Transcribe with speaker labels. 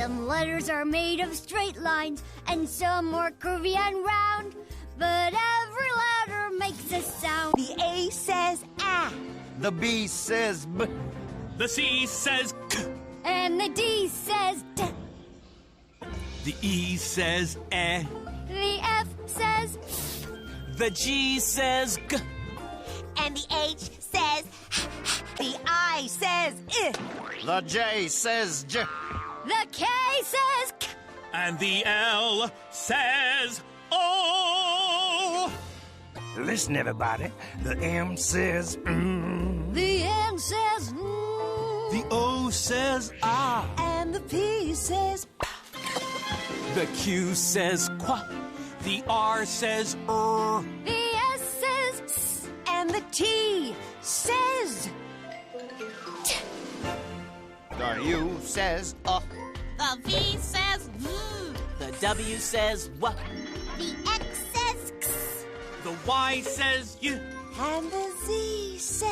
Speaker 1: Some letters are made of straight lines, and some more curvy and round. But every letter makes a sound.
Speaker 2: The A says ah.
Speaker 3: The B says b.
Speaker 4: The C says k.
Speaker 1: And the D says d.
Speaker 4: The E says eh.
Speaker 1: The F says
Speaker 4: The G says g.
Speaker 2: And the H says the I says I.
Speaker 3: The J says j.
Speaker 1: the K says k.
Speaker 4: And the L says O.
Speaker 3: Listen, everybody. The M says
Speaker 1: The N says mm.
Speaker 4: The O says ah.
Speaker 2: And the P says pa.
Speaker 4: The Q says qua. The R says
Speaker 1: The S says s.
Speaker 2: And the T says t.
Speaker 3: The U says
Speaker 5: The V says V.
Speaker 4: The W says w.
Speaker 5: The X says X.
Speaker 4: The Y says y.
Speaker 2: And the Z says